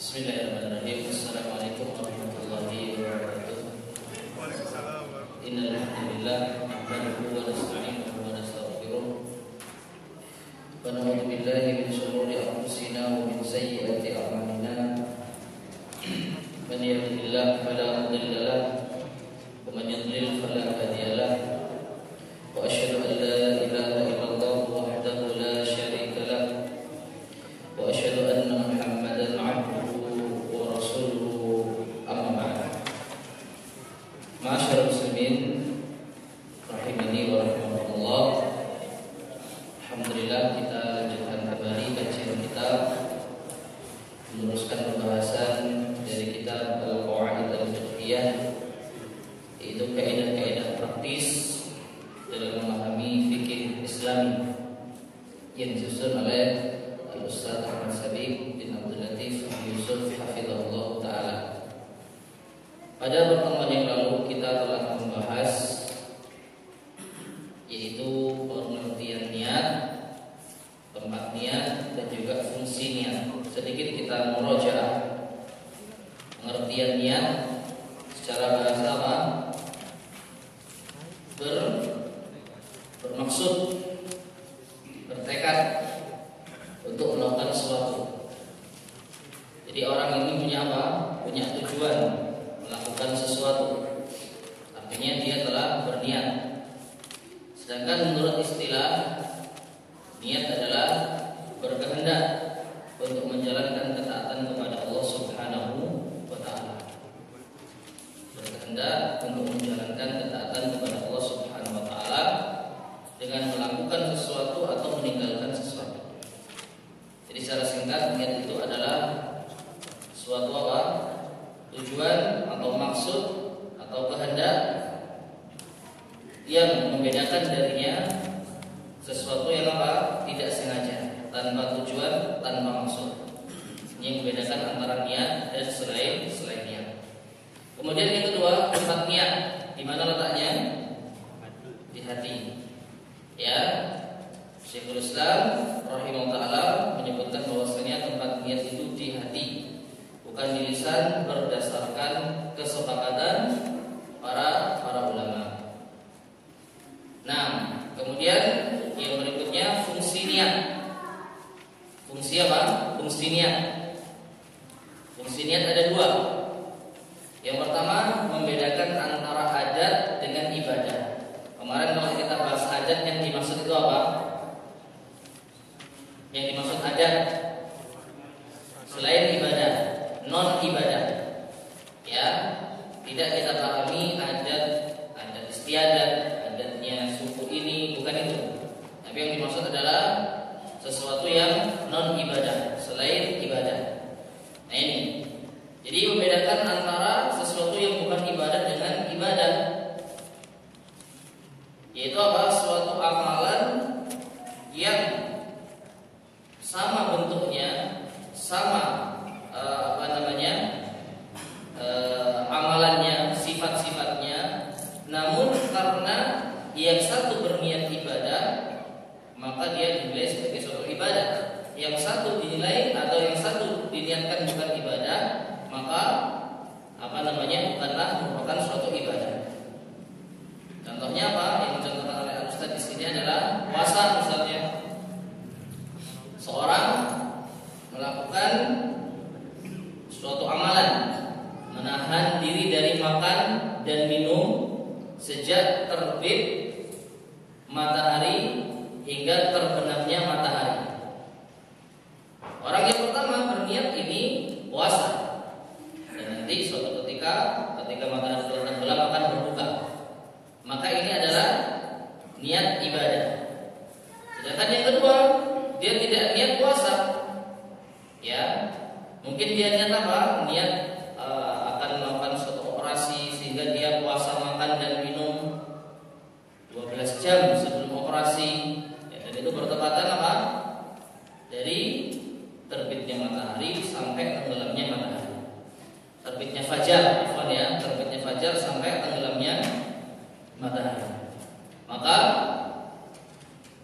Bismillahirrahmanirrahim. Assalamualaikum warahmatullahi wabarakatuh. Innal hamdalillah nahmaduhu wa nasta'inuhu wa nastaghfiruh. Wa na'udzu billahi min shururi anfusina wa min sayyiati a'malina. Man yahdihillahu fala mudilla lahu wa man yudlil fala hadiya lahu. Wa asyhadu an la ilaha illallah wahdahu la syarika lahu wa asyhadu anna Muhammadan 'abduhu wa rasuluhu, amma ba'd. Ma'asyiral muslimin rahimani wa rahimakumullah. Alhamdulillah, kita lanjutkan kembali kajian kita, meneruskan pembahasan dari kitab Al-Qawaid Al-Fiqhiyah, yaitu kaidah-kaidah praktis dalam memahami fikih Islami yang disusun oleh Al-Ustaz Ahmad Sabiq bin Abdul Latif Yusuf hafizahullah ta'ala. Pada pertemuan yang lalu kita telah membahas yaitu pengertian niat, tempat niat, dan juga fungsi niat. Sedikit kita murojaah. Pengertian niat secara bahasa apa? Bermaksud, bertekad untuk melakukan sesuatu. Jadi orang ini punya apa? Punya tujuan melakukan sesuatu. Artinya dia telah berniat. Sedangkan menurut istilah, niat adalah berkehendak untuk menjalankan ketaatan kepada Allah Subhanahu wa ta'ala. Berkehendak untuk menjalankan ketaatan kepada Allah Subhanahu wa ta'ala dengan melakukan sesuatu atau meninggalkan sesuatu. Jadi secara singkat, niat itu adalah suatu apa? Tujuan atau maksud atau kehendak yang membedakan darinya sesuatu yang apa? Tidak sengaja, tanpa tujuan, tanpa maksud. Yang membedakan antara niat dan selain niat. Kemudian yang kedua, tempat niat. Di mana letaknya? Di hati. Ya, Syekhul Islam rahimahullah ta'ala menyebutkan bahwasanya tempat niat itu di hati, bukan di lisan, berdasarkan kesepakatan para ulama. Nah, kemudian yang berikutnya fungsi niat. Fungsi apa? Fungsi niat. Fungsi niat ada dua. Yang pertama, membedakan antara adat dengan ibadah. Kemarin kalau kita bahas adat, yang dimaksud itu apa? Yang dimaksud adat selain ibadah, non ibadah. Ya, tidak kita pahami adat istiadat, adatnya suku ini, bukan itu. Tapi yang dimaksud adalah sesuatu yang non ibadah, selain ibadah. Nah ini. Jadi membedakan antara sesuatu yang bukan ibadah dengan ibadah. Yaitu apa? Suatu amalan yang sama bentuknya, sama amalannya, sifat-sifatnya, namun karena yang satu berniat ibadah, maka dia dinilai sebagai suatu ibadah. Yang satu dinilai atau yang satu diniatkan bukan ibadah, maka bukanlah merupakan suatu ibadah. Contohnya apa? Yang dicontohkan oleh Al-Ustaz di sini adalah puasa misalnya. Seorang melakukan suatu amalan, menahan diri dari makan dan minum sejak terbit matahari hingga terbenamnya matahari. Orang yang pertama berniat ini puasa, dan nanti suatu ketika matahari telah tenggelam akan berbuka. Maka ini adalah niat ibadah. Sedangkan yang kedua, dia tidak niat puasa. Ya, mungkin dia niat apa? Niat akan melakukan suatu operasi sehingga dia puasa makan dan minum 12 jam sebelum operasi. Ya, dan itu bertepatan apa? Dari terbitnya matahari sampai tenggelamnya matahari. Terbitnya fajar, terbitnya fajar sampai tenggelamnya matahari. Maka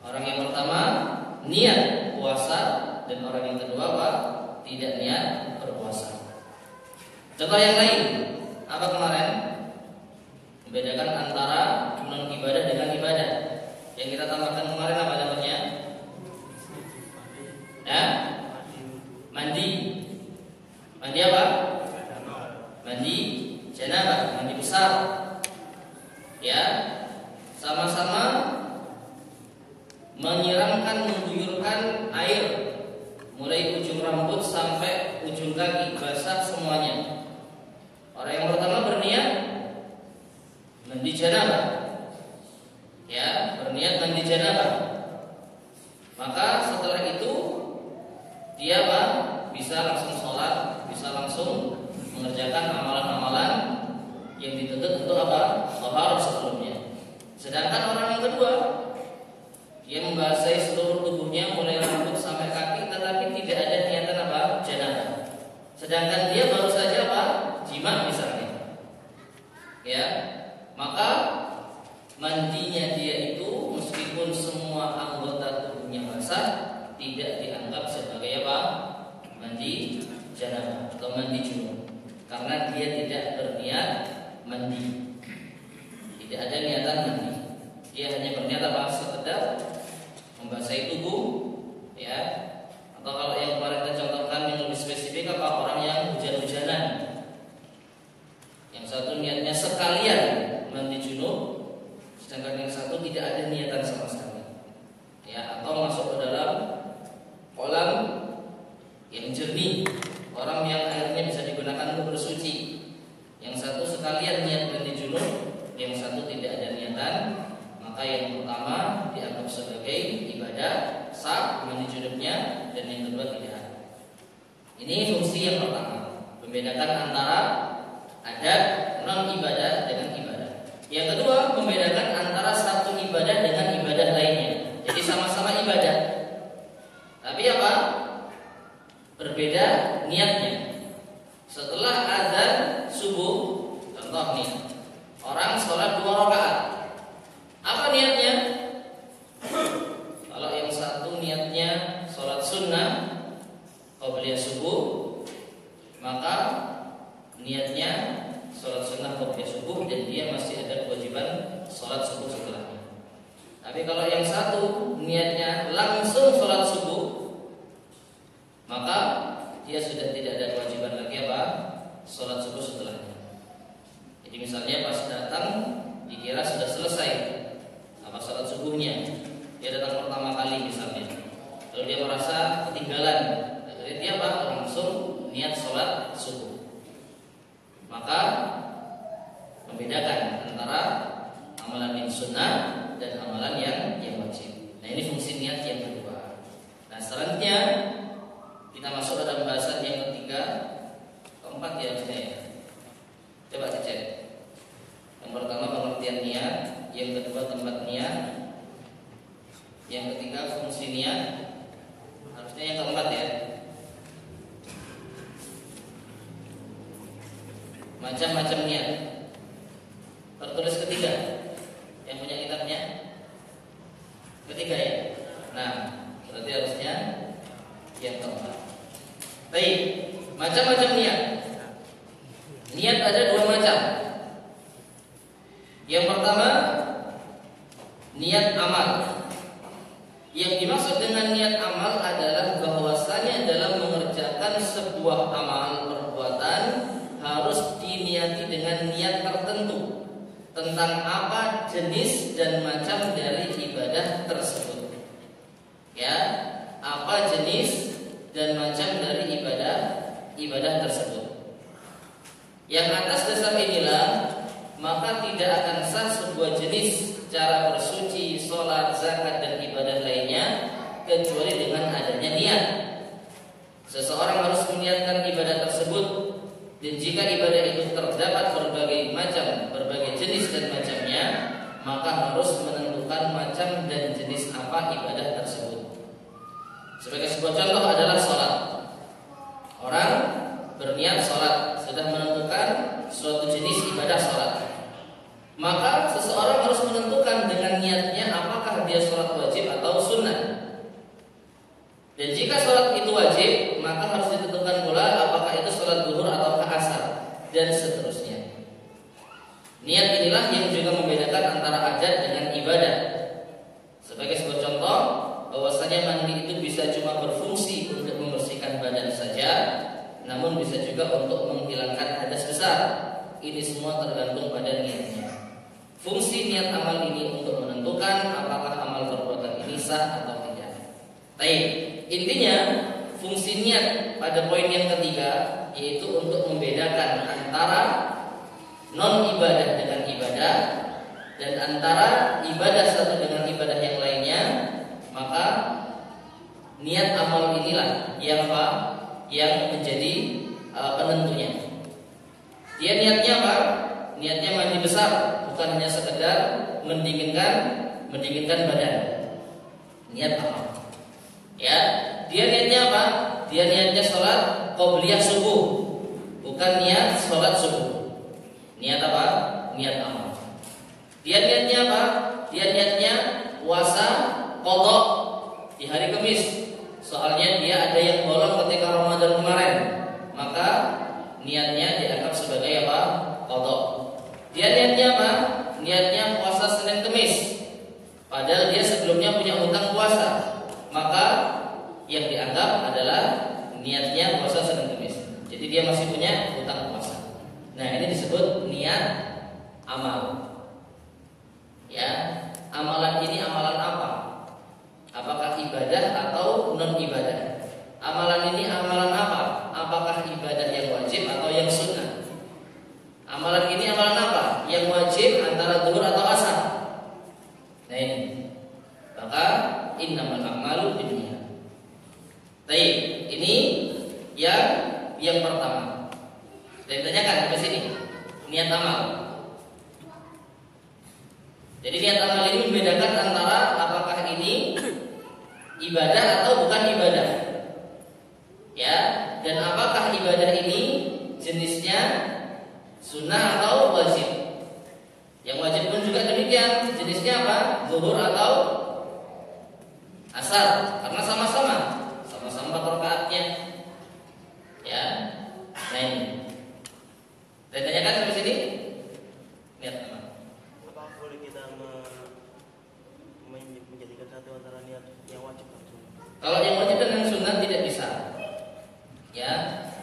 orang yang pertama niat puasa, dan orang yang kedua apa? Tidak niat berpuasa. berpuasa. Contoh yang lain, apa kemarin? Membedakan antara non ibadah dengan ibadah. Yang kita tambahkan kemarin apa namanya? Ya? Mandi. Mandi apa? Mandi janabah, mandi besar. Ya, sama-sama menyiramkan, mengguyurkan air mulai ujung rambut sampai ujung kaki basah semuanya. Orang yang pertama berniat mandi janabah, ya, berniat mandi janabah. Maka setelah itu dia bisa langsung sholat, bisa langsung mengerjakan amalan-amalan yang dituntut untuk taharah sebelumnya. Sedangkan orang yang kedua, dia membasahi seluruh tubuhnya mulai rambut sampai kaki, tetapi tidak ada niatan janabah. Sedangkan dia baru saja jima misalnya, ya, maka mandinya dia itu meskipun semua anggota tubuhnya basah tidak dianggap sebagai mandi janabah atau mandi junub, karena dia tidak berniat mandi, tidak ada niatan mandi. Dia hanya berniat sekedar membasahi tubuh, ya. Atau kalau yang kemarin kita contohkan yang lebih spesifik orang yang hujan-hujanan, yang satu niatnya sekalian mandi junub, sedangkan yang satu tidak ada niatan sama sekali, ya. Atau masuk ke dalam kolam yang jernih, orang yang airnya bisa digunakan untuk bersuci, yang satu sekalian niat mandi junub, yang satu tidak ada niatan, maka yang pertama dianggap sebagai ibadah sah mandi junubnya, dan yang kedua tidak. Ini fungsi yang pertama, membedakan antara adat non ibadah dengan ibadah. Yang kedua, membedakan antara satu ibadah dengan ibadah lainnya. Jadi sama-sama ibadah, tapi berbeda niatnya. Setelah azan subuh, contoh nih, orang sholat 2 rakaat. Apa niatnya? Kalau yang satu niatnya sholat sunnah qabliyah subuh, maka niatnya sholat sunnah qabliyah subuh dan dia masih ada kewajiban sholat subuh setelahnya. Tapi kalau yang satu niatnya langsung sholat subuh, maka dia sudah tidak ada kewajiban lagi sholat subuh setelahnya. Jadi misalnya pas datang dikira sudah selesai sholat subuhnya, dia datang pertama kali misalnya, lalu dia merasa ketinggalan, jadi dia langsung niat sholat subuh. Maka membedakan antara amalan yang sunnah dan amalan yang wajib. Nah, ini fungsi niat yang kedua. Nah, selanjutnya kita masuk ke dalam bahasan yang ketiga, keempat ya harusnya ya. Coba dicek. Yang pertama pengertian niat, yang kedua tempat niat, yang ketiga fungsi niat, harusnya yang keempat ya. Macam-macam niat. Tertulis ketiga. Yang punya kitabnya ketiga ya. Nah, berarti harusnya yang keempat. Baik, macam-macam niat. Niat ada 2 macam. Yang pertama, niat amal. Yang dimaksud dengan niat amal adalah bahwasanya dalam mengerjakan sebuah amal perbuatan harus diniati dengan niat tertentu tentang apa jenis dan macam dari ibadah tersebut. Ya, apa jenis dan macam dari ibadah tersebut. Yang atas dasar inilah maka tidak akan sah sebuah jenis cara bersuci, sholat, zakat dan ibadah lainnya kecuali dengan adanya niat. Seseorang harus meniatkan ibadah tersebut, dan jika ibadah itu terdapat berbagai jenis dan macamnya, maka harus menentukan macam dan jenis apa ibadah tersebut. Sebagai sebuah contoh adalah sholat. Orang berniat sholat, sudah menentukan suatu jenis ibadah sholat, maka seseorang harus menentukan dengan niatnya apakah dia sholat wajib atau sunnah. Dan jika sholat itu wajib, maka harus ditentukan pula apakah itu sholat dan seterusnya. Niat inilah yang juga membedakan antara hajat dengan ibadah. Sebagai sebuah contoh, bahwasanya mandi itu bisa cuma berfungsi untuk membersihkan badan saja, namun bisa juga untuk menghilangkan hadas besar. Ini semua tergantung pada niatnya. Fungsi niat amal ini untuk menentukan apakah amal perbuatan ini sah atau tidak. Baik, intinya fungsi niat pada poin yang ketiga yaitu untuk membedakan antara non ibadah dengan ibadah dan antara ibadah satu dengan ibadah yang lainnya. Maka niat amal inilah yang apa? Yang menjadi penentunya. Dia niatnya apa? Niatnya mandi besar, bukan hanya sekedar mendinginkan badan. Niat amal. Ya, dia niatnya apa? Dia niatnya sholat qobliyah subuh, bukan niat sholat subuh. Niat apa? Niat amal. Dia niatnya apa? Dia niatnya puasa qadha di hari Kamis. Soalnya dia ada yang bolong ketika Ramadan kemarin, maka niatnya dianggap sebagai apa? Qadha. Dia niatnya apa? Niatnya puasa Senin Kamis, padahal dia sebelumnya punya hutang puasa, maka yang dianggap adalah niatnya puasa Senin Kamis. Jadi dia masih punya hutang puasa. Nah, ini disebut niat amal. Ya, amalan ini amalan apa? Apakah ibadah atau non ibadah? Amalan ini amalan apa? Apakah ibadah yang wajib atau yang sunnah? Amalan ini amalan apa? Yang wajib antara zuhur atau asar. Nah ini. Maka innamal a'malu binniyat. Baik, ini yang pertama. Saya tanyakan sampai sini. Niat amal. Jadi niat amal ini membedakan antara apakah ini ibadah atau bukan ibadah. Ya, dan apakah ibadah ini jenisnya sunnah atau wajib. Yang wajib pun juga demikian. Jenisnya apa? Zuhur atau asar. Karena sama-sama 4 rakaatnya. Ya. Nah ini. Saya tanyakan sampai sini. Niat apa? Apa boleh kita menjadikan satu antara niat yang wajib dan sunnah? Kalau yang wajib dan yang sunnah tidak bisa. Ya,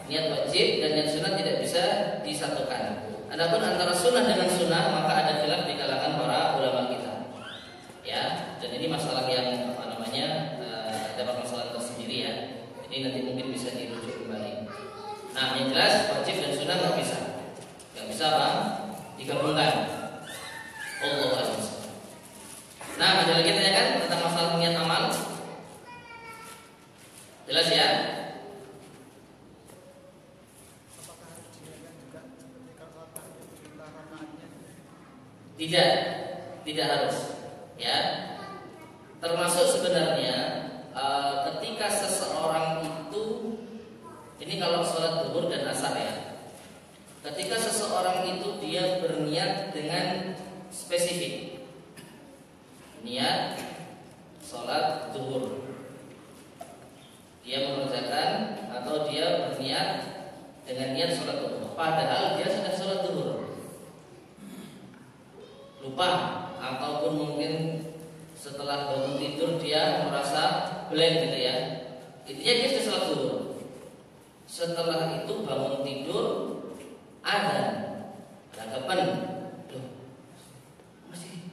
niat wajib dan niat sunnah tidak bisa disatukan. Adapun antara sunnah dengan sunnah maka ada khilaf di kalangan para ulama kita. Ya, dan ini masalah yang ada masalah tersendiri ya. Ini nanti mungkin bisa dirujuk kembali. Nah, yang jelas wajib dan sunnah nggak bisa apa? Digabungkan. Allahu a'lam. Nah, ada lagi tanyakan tentang masalah niat amal. Jelas ya? Tidak harus. Ya, termasuk sebenarnya ketika seseorang itu, ini kalau sholat zuhur dan asar ya, ketika seseorang itu dia berniat dengan spesifik, niat sholat zuhur, dia mengerjakan atau dia berniat dengan niat sholat zuhur, padahal dia sudah sholat zuhur, lupa ataupun mungkin setelah bangun tidur dia merasa blank gitu ya. Intinya dia sudah sholat zuhur. Setelah itu bangun tidur ada kapan? Loh, masih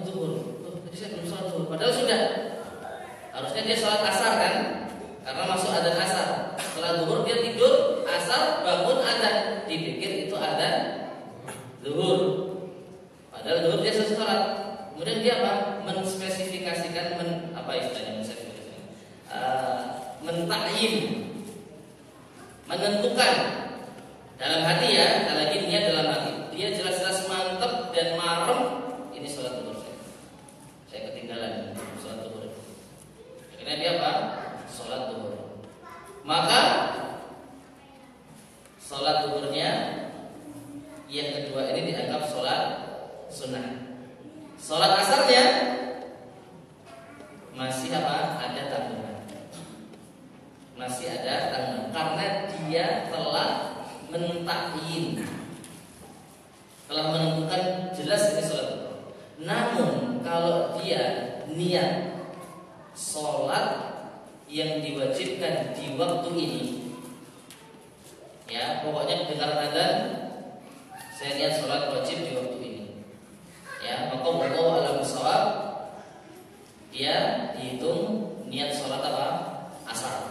zuhur. Tadi saya belum sholat zuhur. Padahal sudah. Harusnya dia sholat asar kan? Karena masuk adzan asar. Setelah zuhur dia tidur, asar bangun adzan. Dipikir itu adzan zuhur. Padahal zuhur dia selesai sholat. Kemudian dia apa? Menspesifikasikan mentakyin, menentukan dalam hati ya, lagi niat dalam hati. Dia jelas-jelas mantap dan marem. Ini sholat zuhur saya ketinggalan sholat zuhur. Akhirnya dia apa? Sholat zuhur. Maka sholat zuhurnya yang kedua ini dianggap sholat sunnah. Sholat asarnya masih apa? Ada tanggungan. Masih ada tanggungan karena dia telah mentakyin, telah menentukan jelas ini sholat duhur. Namun kalau dia niat sholat yang diwajibkan di waktu ini, ya pokoknya dengar adzan, saya niat sholat wajib di waktu ini, ya maka wallahu a'lam bishawab, dia dihitung niat sholat apa? Asar.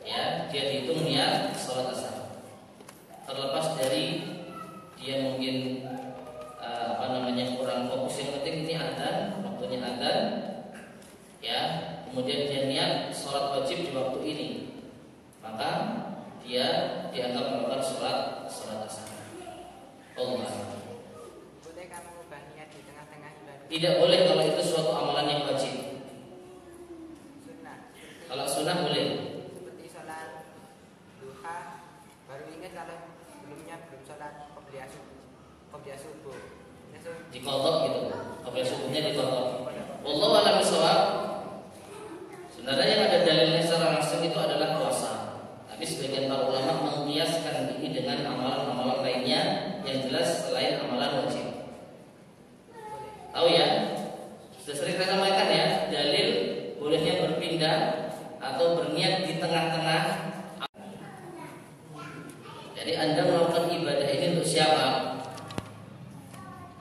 Ya, dia dihitung niat sholat asar. Terlepas dari dia mungkin kurang fokus, yang penting ini adzan, waktunya adzan, ya. Kemudian dia niat sholat wajib di waktu ini, maka dia dianggap melakukan sholat asar. Allah. Boleh kamu ubah niat di tengah-tengah ibadah? Tidak boleh kalau itu suatu amalan yang wajib. Sunnah. Kalau sunnah boleh. Seperti sholat duha, baru ingat kalau sebelumnya belum sholat qobliyah subuh. Dikodok gitu, qobliyah subuhnya dikodok. Wallahu a'lam bishawab. Sebenarnya yang ada dalilnya secara langsung itu adalah puasa. Tapi sebagian para ulama mengiaskan ini dengan amalan-amalan lainnya yang jelas selain amalan wajib. Tahu ya? Sudah sering saya sampaikan ya, dalil bolehnya berpindah atau berniat di tengah-tengah. Jadi Anda melakukan ibadah ini untuk siapa?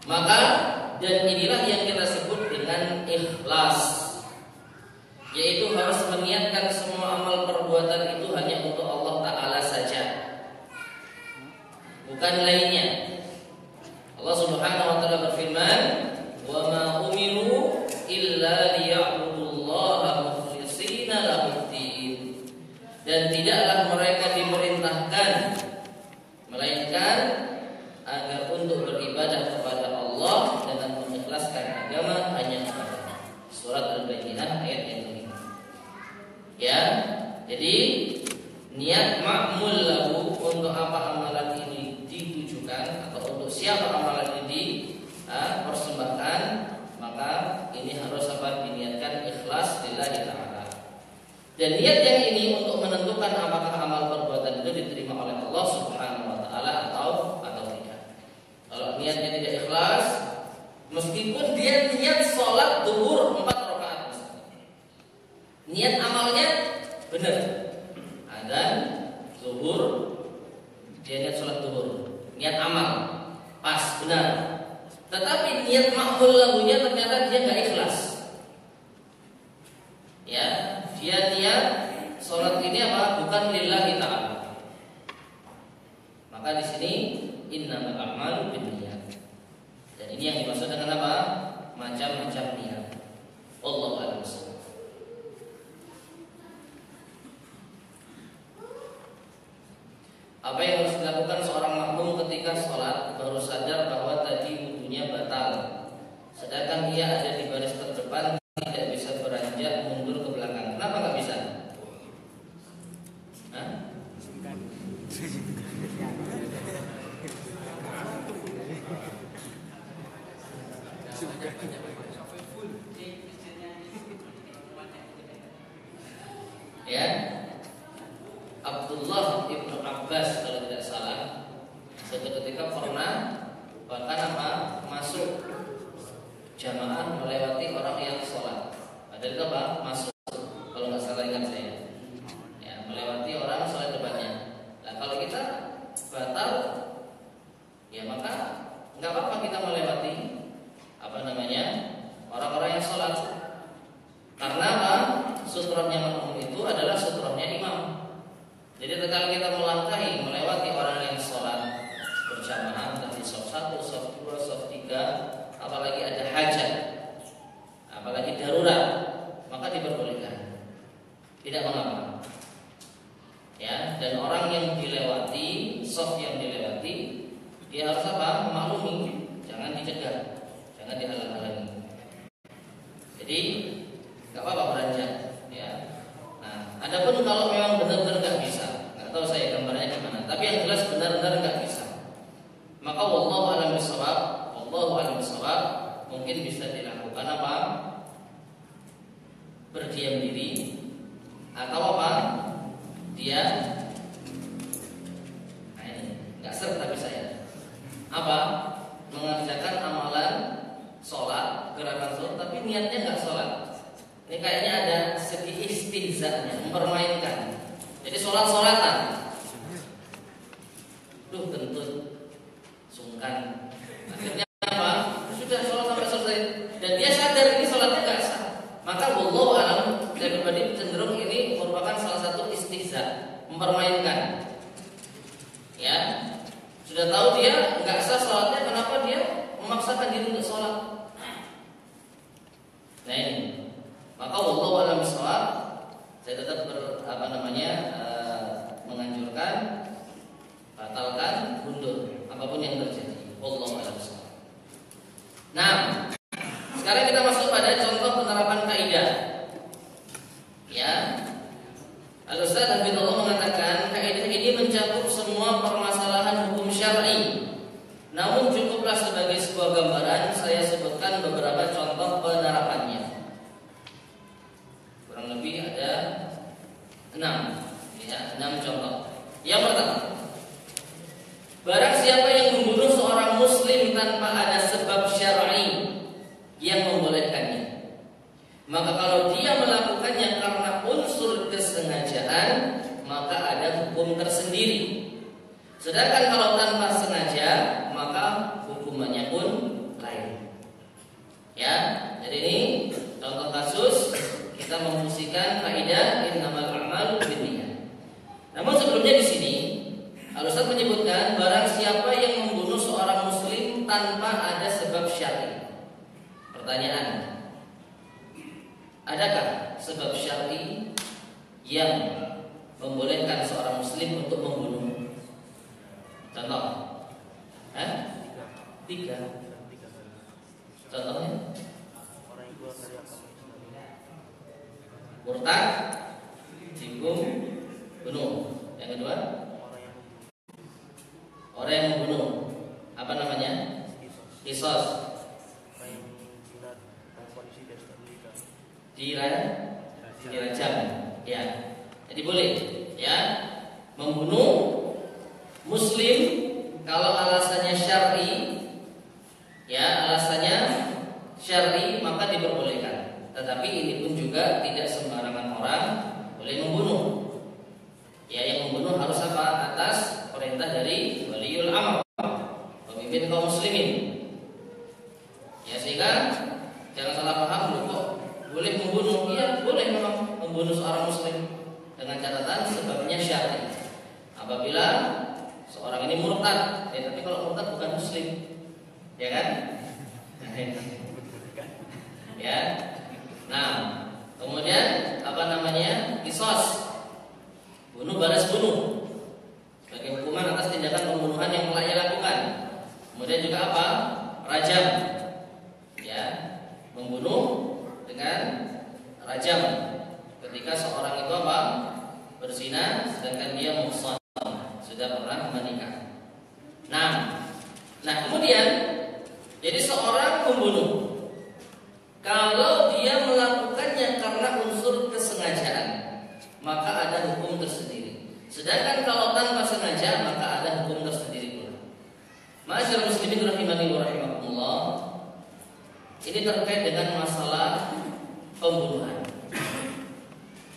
Maka dan inilah yang kita sebut dengan ikhlas, yaitu harus meniatkan semua amal perbuatan itu hanya untuk Allah Ta'ala saja, bukan lainnya. Allah Subhanahu wa Ta'ala berfirman, "Wa ma umiru illa liya'budullaha mukhlishina lahud-din." Dan tidaklah mereka diperintahkan melainkan agar untuk beribadah kepada Allah dengan mengikhlaskan agama hanya kepada. Surat Al-Baqarah ayat yang kelima. Ya, jadi niat ma'mul lahu, untuk apa amalan ini ditujukan atau untuk siapa amalan ini dipersembahkan, maka ini harus apa? Diniatkan ikhlas lillahi ta'ala. Dan niat yang ini untuk menentukan apakah amal perbuatan itu diterima oleh Allah Subhanahu wa Ta'ala atau tidak. Kalau niatnya tidak ikhlas, meskipun dia niat sholat duhur 4 rakaat, niat amalnya benar, adzan zuhur, dia niat sholat duhur, niat amal pas benar, tetapi niat ma'mul lahunya ternyata dia nggak ikhlas. Ya, dia niat sholat ini apa? Bukan lillahi ta'ala. Maka di sini innamal a'malu binniyat. Dan ini yang dimaksud dengan apa? Macam-macam niat. Wallahu a'lam bishawab. Apa yang harus dilakukan seorang makmum ketika sholat baru sadar bahwa tadi wudunya batal, sedangkan ia ada di baris terdepan, tidak bisa beranjak mundur ke belakang? Kenapa nggak bisa? Hah? Ya, Abdullah ibnu Abbas kalau tidak salah, suatu ketika pernah bahkan apa masuk jamaah melewati orang yang sholat. Padahal itu apa? Masuk, kalau nggak salah ingat saya. Ya, melewati orang sholat depannya. Nah kalau kita batal, ya maka nggak apa-apa kita melewati orang-orang yang sholat. Karena apa? Sutrahnya makmum itu adalah sutrahnya imam. Jadi ketika kita melangkahi melewati orang yang sholat berjamaah dari shaf 1, shaf 2, shaf 3, apalagi ada hajat, apalagi darurat, maka diperbolehkan, tidak mengapa. Ya, dan orang yang dilewati, shaf yang dilewati, dia harus apa? Memaklumi, jangan dicegah, jangan dihalang-halangi. Jadi nggak apa-apa beranjak. Ya. Nah, adapun kalau memang benar-benar nggak bisa, nggak tahu saya gambarnya gimana, tapi yang jelas benar-benar nggak bisa, maka wallahu a'lam bishawab, mungkin bisa dilakukan apa? Berdiam diri, atau apa? Dia Sudah tahu dia nggak sah sholatnya, kenapa dia memaksakan diri untuk sholat? Nah ini, maka wallahu a'lam bishawab, saya tetap menganjurkan batalkan, mundur apapun yang terjadi. Wallahu a'lam bishawab. Nah, sekarang kita masuk pada contoh penerapan kaidah. Ya, Al-Ustaz Hafizullah mengatakan kaidah ini mencakup semua permasalahan hukum syar'i. Namun cukuplah sebagai sebuah gambaran saya sebutkan beberapa contoh penerapannya. Kurang lebih ada 6 contoh. Yang pertama, barang siapa yang membunuh seorang muslim tanpa ada sebab syar'i yang membolehkannya, maka kalau dia melakukannya karena unsur kesengajaan, maka ada hukum tersendiri. Sedangkan kalau tanpa sengaja, maka hukumannya pun lain. Ya, jadi ini contoh kasus kita memfungsikan kaidah innamal a'malu binniyat. Namun sebelumnya di sini Al-Ustaz menyebutkan barang siapa yang membunuh seorang muslim tanpa ada sebab syar'i. Pertanyaan, adakah sebab syar'i yang membolehkan seorang muslim untuk membunuh? Contoh, 3. Contohnya, orang yang keluar dari agama Islam, murtad, tikung, bunuh. Yang kedua, orang yang membunuh. Apa namanya? Qisas. orang yang sunat dalam kondisi dia sudah menikah, dirajam. Ya. Jadi boleh, ya, membunuh muslim kalau alasannya syar'i, ya, alasannya syar'i maka diperbolehkan. Tetapi ini pun juga tidak sembarangan orang boleh membunuh. Ya, yang membunuh harus apa? Atas perintah dari waliul amr, pemimpin kaum muslimin. Ya, sehingga jangan salah paham, kok boleh membunuh? Iya, boleh memang membunuh seorang muslim dengan catatan sebabnya syar'i. Apabila seorang ini murtad, tapi kalau murtad bukan muslim, ya kan? Ya. Nah, kemudian qisas, bunuh balas bunuh sebagai hukuman atas tindakan pembunuhan yang telah ia lakukan. Kemudian juga apa? Rajam, ya, membunuh dengan rajam ketika seorang itu apa? Berzina sedangkan dia muhsan, sudah pernah menikah. Nah kemudian jadi seorang pembunuh kalau dia melakukannya karena unsur kesengajaan, maka ada hukum tersendiri. Sedangkan kalau tanpa sengaja, maka ada hukum tersendiri pula. Ma'asyiral muslimin rahimani wa rahimakumullah. Ini terkait dengan masalah pembunuhan.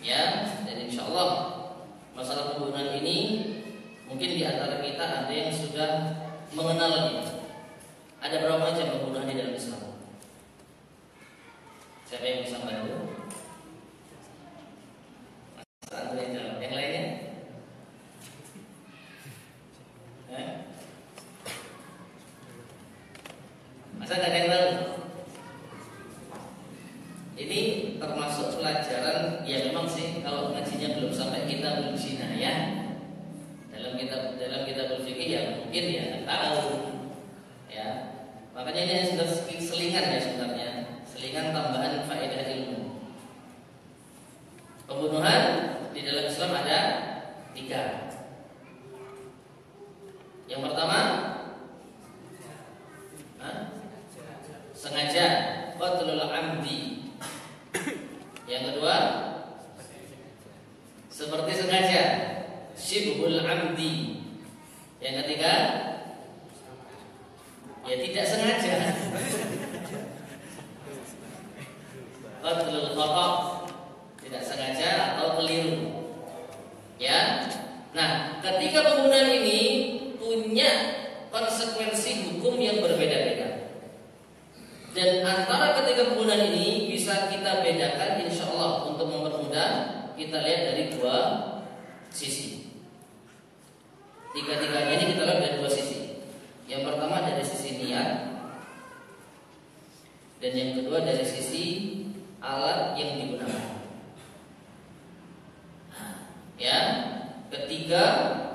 Ya, dan insyaallah masalah pembunuhan ini mungkin di antara kita ada yang sudah mengenalnya. Ada berapa macam pembunuhan di dalam Islam? Siapa yang bisa bantu? Mas Andre jawab. Yang lainnya? Masa nggak ada yang tahu? Ini termasuk pelajaran ya memang sih kalau ngajinya belum sampai kitabul zina ya. Dalam kitab fikih ya mungkin ya tahu. Ya. Makanya ini sudah selingan ya sebenarnya. Selingan tambahan faedah ilmu. Pembunuhan di dalam Islam ada 3. Yang pertama, sengaja, qatlul amdi. Yang kedua, seperti sengaja, syibhul amdi. Yang ketiga, ya tidak sengaja, qatlul khata, tidak sengaja atau keliru. Ya. Nah, ketika pembunuhan ini punya konsekuensi hukum yang berbeda-beda. Dan antara ketiga pembunuhan ini bisa kita bedakan insyaallah untuk mempermudah kita lihat dari 2 sisi. Tiga-tiganya ini kita lihat dari 2 sisi. sisi niat, dan yang kedua dari sisi alat yang digunakan. Ya, ketiga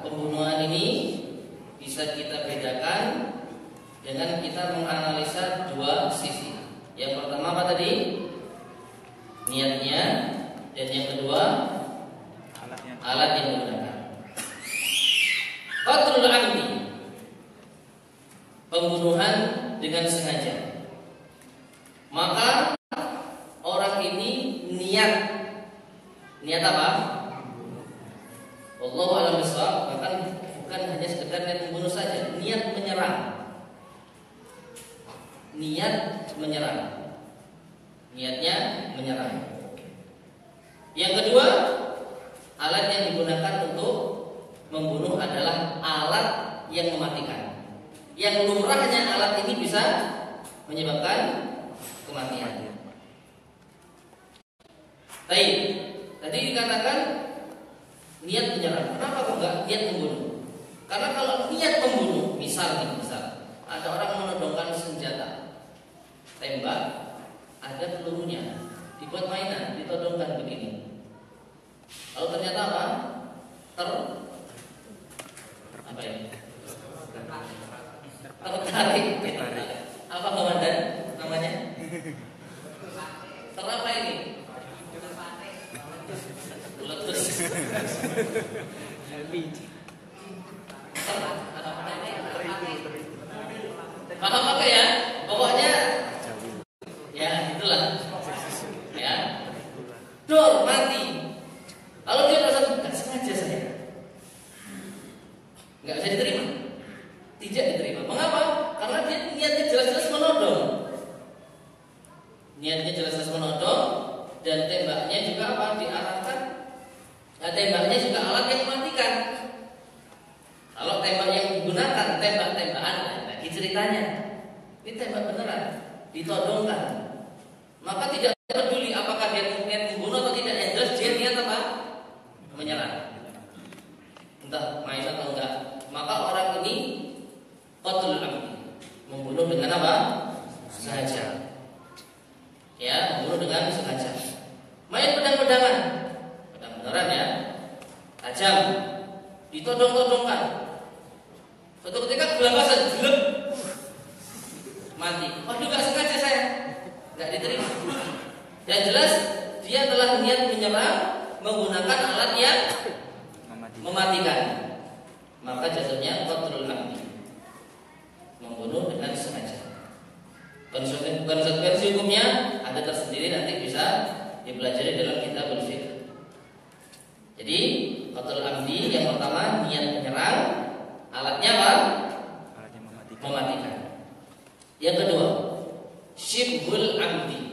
pembunuhan ini bisa kita bedakan dengan kita menganalisa dua sisi. Yang pertama apa tadi? Niatnya, dan yang kedua alat yang digunakan. Qatlul amdi, pembunuhan dengan sengaja. Maka orang ini niat apa? Wallahu a'lam bishawab. Bahkan bukan hanya sekedar niat membunuh saja, niat menyerang. Niatnya menyerang. Yang kedua, alat yang digunakan untuk membunuh adalah alat yang mematikan. Yang lumrahnya alat ini bisa menyebabkan kematian. Baik, tadi dikatakan niat menyerang. Kenapa kok enggak niat membunuh? Karena kalau niat membunuh, misal ada orang menodongkan senjata, tembak, ada pelurunya, dibuat mainan, ditodongkan begini. Lalu ternyata apa? Tertarik. Apa komandan namanya? Terapa ini? Letus. Paham apa ya? Pokoknya ya itulah. Ya. Dor mati. Kalau dia merasa nggak sengaja saya, nggak bisa diterima, tidak diterima. Mengapa? Karena dia niatnya jelas-jelas menodong. Dan tembaknya juga apa? Diarahkan. Nah, tembaknya juga alat yang mematikan. Kalau tembak yang digunakan tembak-tembakan, lagi ceritanya. Ini tembak beneran, ditodongkan. Maka tidak peduli apakah dia niat membunuh atau tidak, yang jelas dia niat apa? Menyerang. Entah main atau enggak. Maka orang ini qatlul amdi, membunuh dengan apa? Sengaja. Ya, membunuh dengan sengaja. Main pedang-pedangan, pedang beneran ya, tajam, ditodong-todongkan. Suatu ketika kebelabasan, jelek, mati. Waduh, gak sengaja saya, gak diterima. Yang jelas dia telah niat menyerang menggunakan alat yang mematikan. Maka jatuhnya qatlul amdi, membunuh dengan sengaja. Konsekuensi hukumnya ada tersendiri, nanti bisa dipelajari dalam kitab al-fiqh. Jadi qatlul amdi yang pertama niat menyerang, alatnya apa? Alatnya mematikan. Yang kedua, syibhul amdi.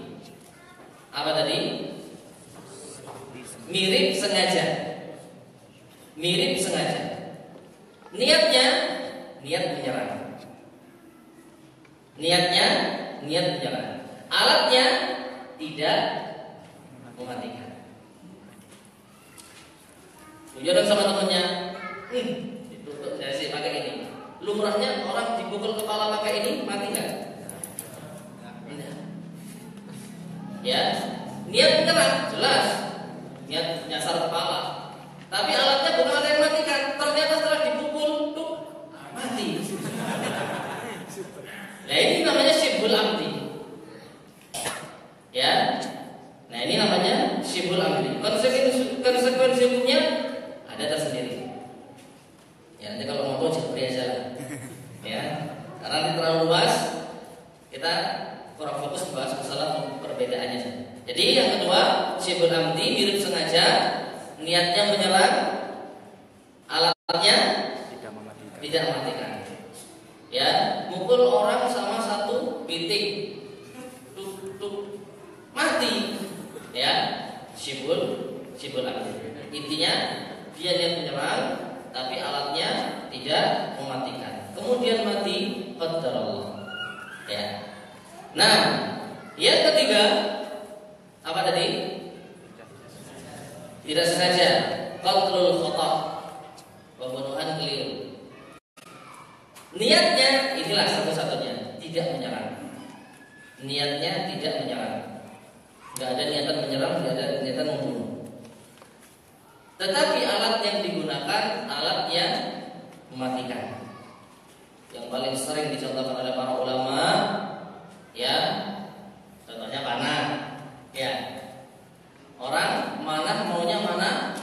Apa tadi? Mirip sengaja. Niatnya niat menyerang. Alatnya tidak mematikan. Ujaran sama temannya, itu saya sih pakai ini. Lumrahnya orang dipukul kepala pakai ini mati nggak? Tidak. Ya, niat menyerang jelas, niat nyasar kepala. Tapi alatnya bukan alat yang matikan. Ternyata setelah dipukul tuh mati. Nah ini namanya syibhul amdi. Ya. Nah ini namanya syibhul amdi. Konsekuensi hukumnya ada tersendiri. Ya nanti kalau mau jabri aja lah. Ya. Karena ini terlalu luas, kita kurang fokus membahas masalah perbedaannya saja. Jadi yang kedua, syibhul amdi mirip sengaja, niatnya menyerang, alatnya tidak mematikan. Ya, mukul orang sama satu pitik, tuk, mati. Ya, syibhul amdi. Intinya dia niat menyerang, tapi alatnya tidak mematikan. Kemudian mati qadarullah. Ya. Nah, yang ketiga apa tadi? Tidak sengaja, qatlul khata', pembunuhan keliru. Niatnya inilah satu-satunya. tidak menyerang. Niatnya tidak menyerang. Tidak ada niatan menyerang, tidak ada niatan membunuh. Tetapi alat yang digunakan alat yang mematikan. Yang paling sering dicontohkan oleh para ulama, ya, contohnya panah. Ya, orang mana maunya mana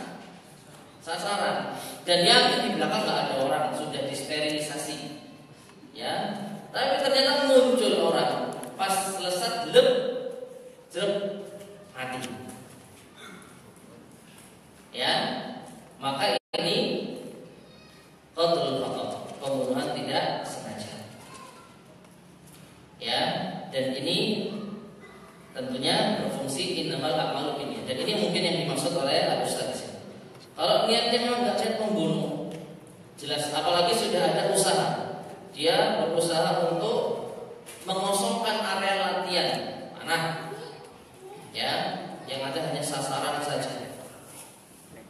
sasaran, dan yakin di belakang nggak ada orang, sudah disterilisasi. Ya, tapi ternyata muncul orang, pas lesat lep, jerep, mati. Ya, maka ini qatlul khata', pembunuhan tidak sengaja. Ya, dan ini tentunya berfungsi innamal a'malu binniyat. Dan ini mungkin yang dimaksud oleh Al-Ustaz di sini. Kalau niatnya memang nggak niat membunuh, jelas, apalagi sudah ada usaha. Dia berusaha untuk mengosongkan area latihan panah, ya, yang ada hanya sasaran saja.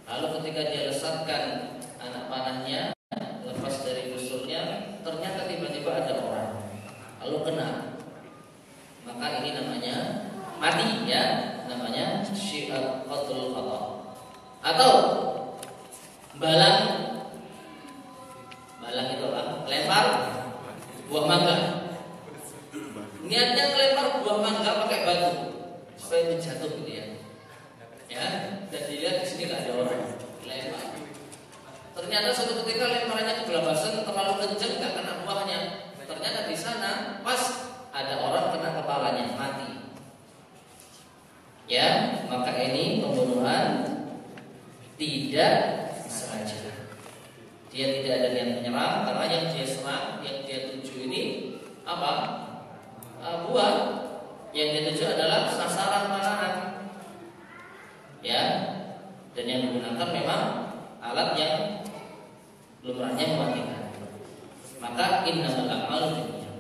Lalu ketika dia lesatkan anak panahnya, lepas dari busurnya, ternyata tiba-tiba ada orang, lalu kena, maka ini namanya mati, ya, namanya syi'at qatlul khata'. Atau balang itu apa? Lempar buah mangga. Niatnya melempar buah mangga pakai batu supaya menjatuh gitu ya. Ya, dan dilihat di sini nggak ada orang, lempar. Ternyata suatu ketika lemparannya kebelabasan terlalu kencang, nggak kena buahnya. Ternyata di sana pas ada orang kena kepalanya, mati. Ya, maka ini pembunuhan tidak sengaja. Dia tidak ada niat menyerang, karena yang dia serang, yang dia tuju ini apa? Buah. Yang dia tuju adalah sasaran panahan. Ya, dan yang digunakan memang alat yang lumrahnya mematikan. Maka innamal a'malu binniyat.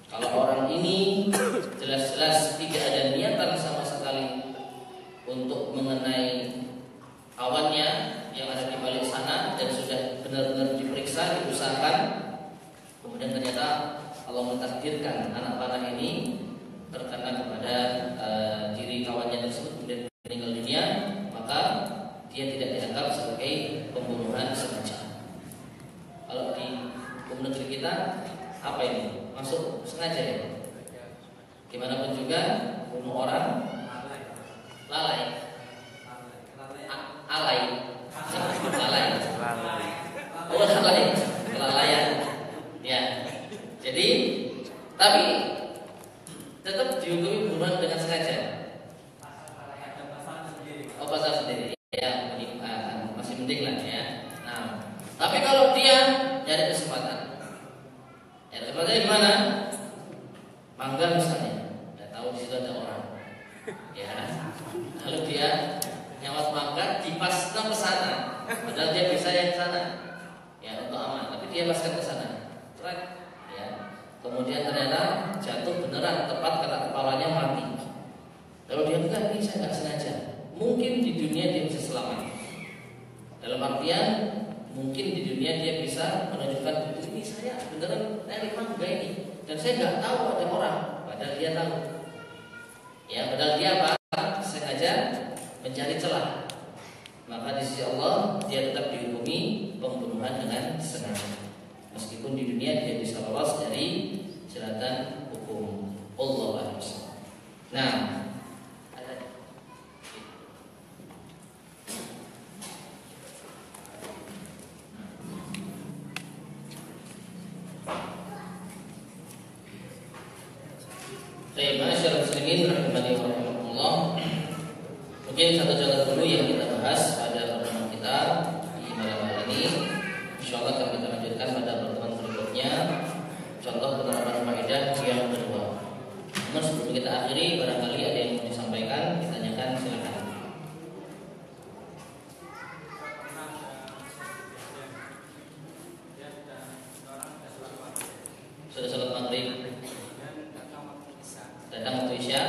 Kalau orang ini jelas-jelas tidak ada niatan sama sekali untuk mengenai awannya yang ada di balik sana, dan sudah benar-benar diperiksa, diusahakan, kemudian ternyata Allah mentakdirkan anak panah ini terkena kepada diri kawannya tersebut, kemudian meninggal dunia, maka dia tidak dianggap sebagai pembunuhan sengaja. Kalau di hukum negeri kita apa ini? Masuk sengaja ya? Gimana pun juga bunuh orang lalai. Oh, lalai, kelalaian. Ya. Jadi, tapi tetap dihukumi pembunuhan dengan sengaja. Oh, pasal sendiri. Ya, masih penting lah ya. Nah, tapi kalau dia nyari kesempatan, ya kesempatannya gimana? Mangga misalnya, udah tahu di situ ada orang. Ya, lalu dia nyawat mangga dipaskan ke sana, padahal dia bisa yang ke sana, ya untuk aman, tapi dia paskan ke sana, ya. Kemudian ternyata jatuh beneran tepat kena kepalanya, mati. Kalau dia enggak, ini saya nggak sengaja, mungkin di dunia dia bisa selamat. Dalam artian mungkin di dunia dia bisa menunjukkan ini saya beneran nyari mangga ini, dan saya nggak tahu ada orang, padahal dia tahu. Ya, padahal dia apa? Sengaja mencari celah. Maka di sisi Allah dia tetap dihukumi pembunuhan dengan sengaja, meskipun di dunia dia bisa lolos dari jeratan hukum. Allahu a'lam. Nah, Masyaallah muslimin rahimani wa rahimakumullah. Mungkin satu contoh dulu yang kita bahas pada pertemuan kita di malam hari ini. Insyaallah akan kita lanjutkan pada pertemuan berikutnya. Contoh penerapan faedah yang kedua. Namun sebelum kita akhiri, barangkali ada yang mau disampaikan, ditanyakan, silakan. Sudah salat maghrib, datang waktu isya.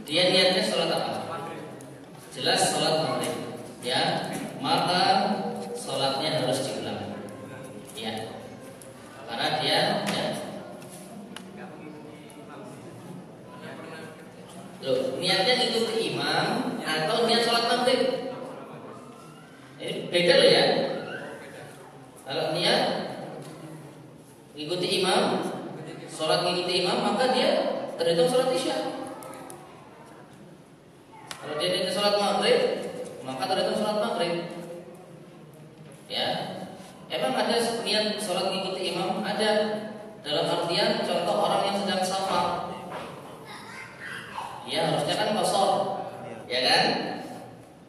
Dia niatnya sholat apa? Jelas sholat maghrib, ya, maka sholatnya harus diulang, ya, karena dia, ya, loh, niatnya ikuti imam atau niat sholat maghrib, ini beda loh ya. Kalau niat ikuti imam, sholat ikuti imam, maka dia terhitung sholat isya. Kalau dia niat sholat maghrib, maka terhitung sholat maghrib. Ya, emang ada niat sholat mengikuti imam? Ada. Dalam artian contoh orang yang sedang safar, dia harusnya kan qashar, ya kan?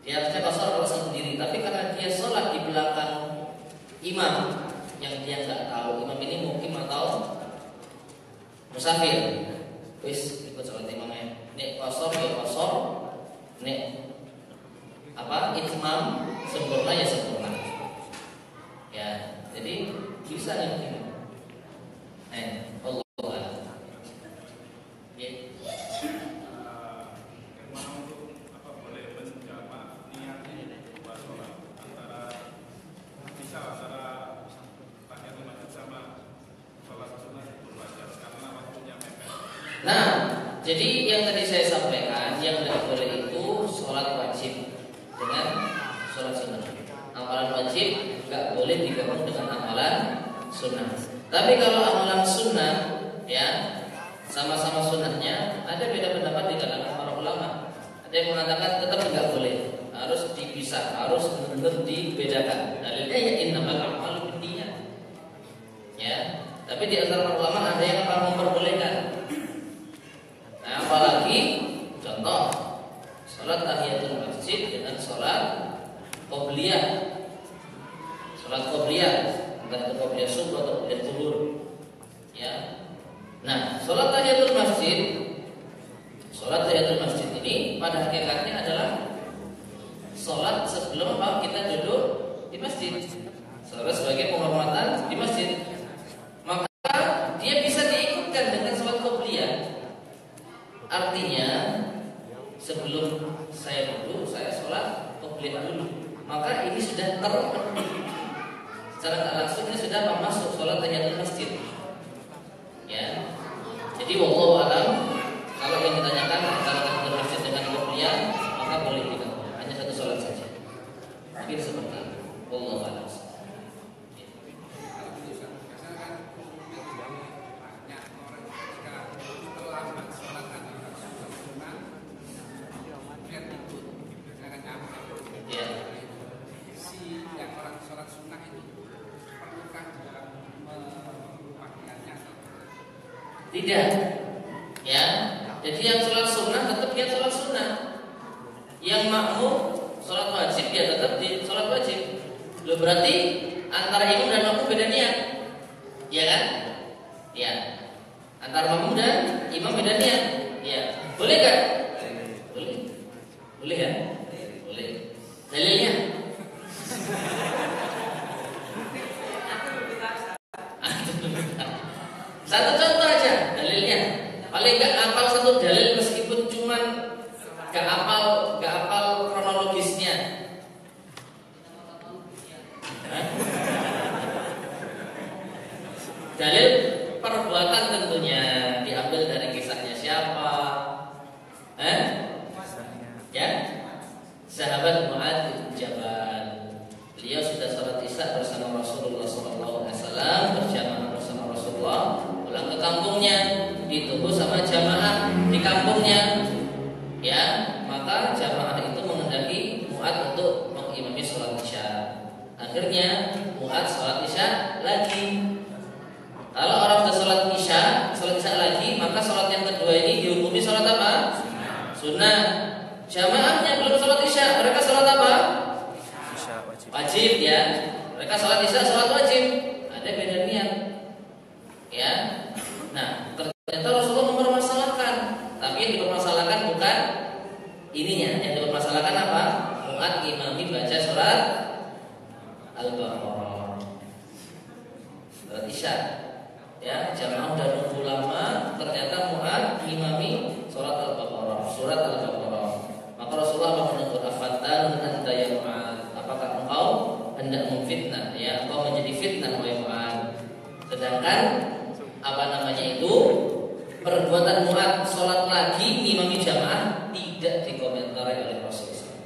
Dia harusnya qashar kalau sendiri, tapi karena dia sholat di belakang imam yang dia nggak tahu imam ini mukim atau musafir, wis ikut sholat imamnya. Nek qashar ya qashar, nek apa itmam sempurna ya sempurna, ya, jadi bisa yang ini. Allah ya. Nah, jadi yang tadi saya sampaikan, yang tidak boleh itu sholat wajib dengan sholat sunnah. Amalan wajib nggak boleh digabung dengan amalan sunnah. Tapi kalau amalan sunnah, ya, sama-sama sunnahnya, ada beda pendapat di kalangan para ulama. Ada yang mengatakan tetap nggak boleh, harus dipisah, harus benar-benar dibedakan. Dalilnya ya innamal a'malu binniyat. Ya, tapi di antara ulama ada yang akan memperbolehkan. Nah, apalagi contoh sholat tahiyatul masjid dengan sholat qobliyah. Sholat qobliyah, entah itu qobliyah subuh atau qobliyah zuhur. Ya. Nah, sholat tahiyatul masjid, sholat tahiyatul masjid ini pada hakikatnya adalah sholat sebelum kita duduk di masjid. Sholat sebagai penghormatan di masjid. Maka dia bisa diikutkan dengan sholat qobliyah. Artinya sebelum saya duduk, saya sholat qobliyah dulu. Maka ini sudah terpenuhi. Secara tak langsung ini sudah masuk sholat tahiyatul masjid. Ya. Jadi wallahu alam, kalau yang ditanyakan antara tahiyatul masjid dengan qobliyah, maka boleh digabung. Hanya satu sholat saja. Mungkin seperti itu. Wallahu alam. Tidak, ya. Jadi yang sholat sunnah tetap dia sholat sunnah. Yang makmum sholat wajib dia tetap di sholat wajib. Loh, berarti antara imam dan makmum beda niat, ya kan? Ya. Antara makmum dan imam beda niat. Ya. Boleh kan? Boleh. Boleh ya? Boleh. Dalilnya? Satu contoh aja dalilnya. Paling nggak hafal satu dalil meskipun cuman nggak hafal kronologisnya. Dalil perbuatan tentunya diambil dari kisahnya siapa? Ya, sahabat Mu'adz bin Jabal. Beliau sudah sholat isya bersama Rasulullah SAW, berjamaah bersama Rasulullah. Pulang ke kampungnya, ditunggu sama jamaah di kampungnya. Ya, maka jamaah itu menghendaki Mu'adz untuk mengimami sholat isya. Akhirnya Mu'adz sholat isya lagi. Kalau orang sudah sholat isya lagi, maka sholat yang kedua ini dihukumi sholat apa? Sunnah. Jamaahnya belum sholat isya, mereka sholat apa? Wajib, ya. Mereka sholat isya sholat wajib. Ada beda niat. Ya. Nah, ternyata Rasulullah mempermasalahkan. Tapi yang dipermasalahkan bukan ininya. Yang dipermasalahkan apa? Mu'adz imami baca surat Al-Baqarah, surat isya. Ya, jamaah udah nunggu lama, ternyata Mu'adz imami surat Al-Baqarah, maka Rasulullah menegur, afatanun anta ya Mu'ad, apakah engkau hendak memfitnah, ya, engkau menjadi fitnah wahai Mu'ad. Sedangkan itu perbuatan Mu'ad sholat lagi imami jamaah tidak dikomentari oleh Rasulullah.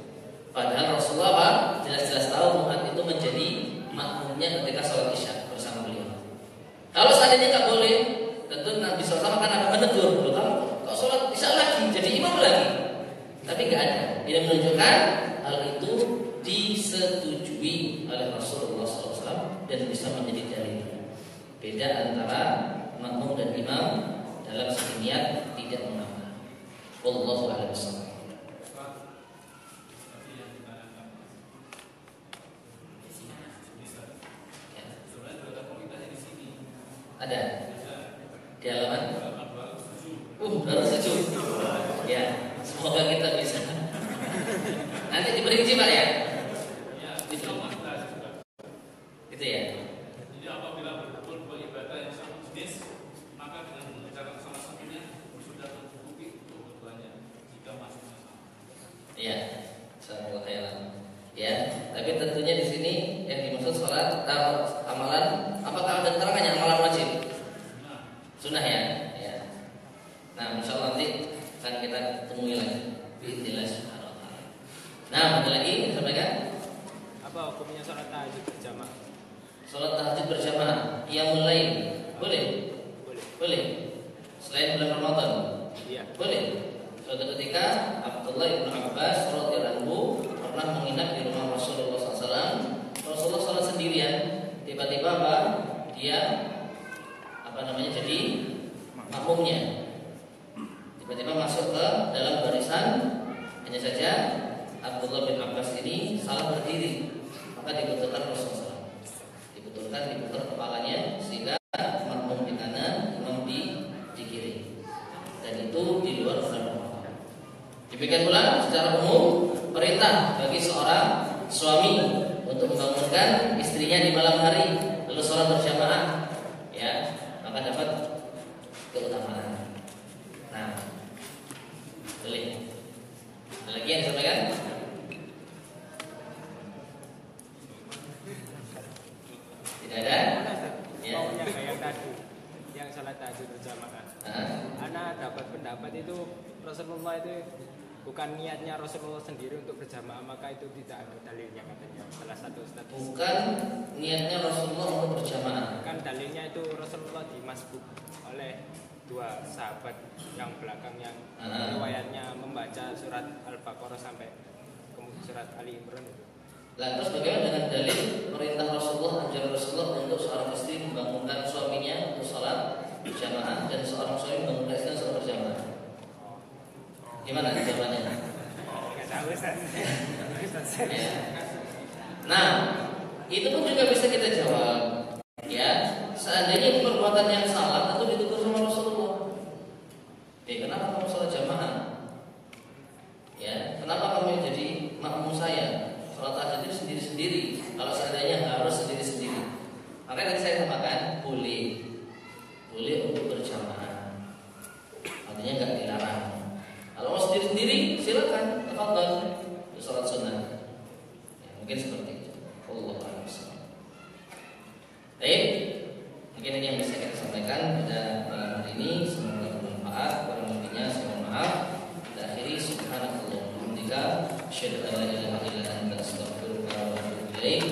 Padahal Rasulullah jelas-jelas tahu Mu'ad itu menjadi makmumnya ketika sholat isya bersama beliau. Kalau seandainya nggak boleh, tentu Nabi SAW kan akan menegur, kamu kok sholat isya lagi, jadi imam lagi. Tapi nggak ada. Ini menunjukkan hal itu disetujui oleh Rasulullah SAW dan bisa menjadi dalil. Beda antara makmum dan imam dalam segi niat tidak menambah. Wallahu a'lam bishawab. Ada di halaman harus setuju. Ya, semoga kita bisa. Nanti diberi Pak ya. Gitu ya. Jadi apabila betul dua ibadah yang sama jenis, maka dengan mengerjakan salah satunya sudah tercukupi untuk keduanya jika masuknya sama. Iya, insyaallah khairan. Ya, tapi tentunya di sini yang dimaksud salat amalan, apakah ada keterangannya amalan wajib? Sunnah ya. Ya. Nah, insyaallah nanti akan kita temui lagi. Bismillah subhanahu wa ta'ala. Nah, ada lagi yang disampaikan? Apa hukumnya sholat tahajud berjamaah? Sholat tahajud berjamaah, qiyamul lail, boleh? Boleh. Selain bulan Ramadan? Iya. Boleh. Suatu ketika Abdullah bin Abbas radhiyallahu anhu pernah menginap di rumah Rasulullah SAW. Rasulullah sholat sendirian. Tiba-tiba dia jadi makmumnya. Tiba-tiba masuk ke dalam barisan. Hanya saja Abdullah bin Abbas ini salah berdiri, maka diputar Rasulullah. Diputar kepalanya sehingga makmum di kanan, imam di kiri. Dan itu di luar bulan Ramadan. Demikian pula secara umum perintah bagi seorang suami untuk membangunkan istrinya di malam hari lalu sholat berjamaah, ya, maka dapat keutamaan. Nah, boleh. Ada lagi yang disampaikan? Tidak ada? Ya. Maunya kayak tadi yang sholat tahajud berjamaah. Anak dapat pendapat itu Rasulullah itu bukan niatnya Rasulullah sendiri untuk berjamaah, maka itu tidak ada dalilnya katanya. Salah satu ustaz. Bukan niatnya Rasulullah untuk berjamaah. Kan dalilnya itu Rasulullah dimasbuk oleh dua sahabat yang belakang yang riwayatnya membaca surat Al-Baqarah sampai ke surat Ali Imran. Lantas bagaimana dengan dalil perintah Rasulullah, ajaran Rasulullah untuk seorang istri membangunkan suaminya untuk sholat berjamaah dan seorang suami membangunkan istrinya sholat berjamaah? Gimana jawabannya? Enggak tahu Ustaz. Ya. Nah, itu pun juga bisa kita jawab. Ya, seandainya perbuatan yang salah tentu ditegur sama Rasulullah. Kenapa kamu sholat jamaah? Ya, kenapa kamu jadi makmum saya? Sholat tahajud itu sendiri-sendiri. Kalau seandainya harus sendiri-sendiri, makanya tadi saya katakan boleh untuk berjamaah. Artinya nggak dilarang. Kalau mau sendiri-sendiri silakan, tafadhol, sholat sunnah. Ya, mungkin seperti itu. Wallahu a'lam bishawab. Baik, mungkin ini yang bisa kita sampaikan pada malam hari ini. Semoga bermanfaat. Kurang lebihnya saya mohon maaf. Kita akhiri subhanallah wa bihamdika, asyhadu an la ilaha illa anta, astaghfiruka wa atubu ilaik.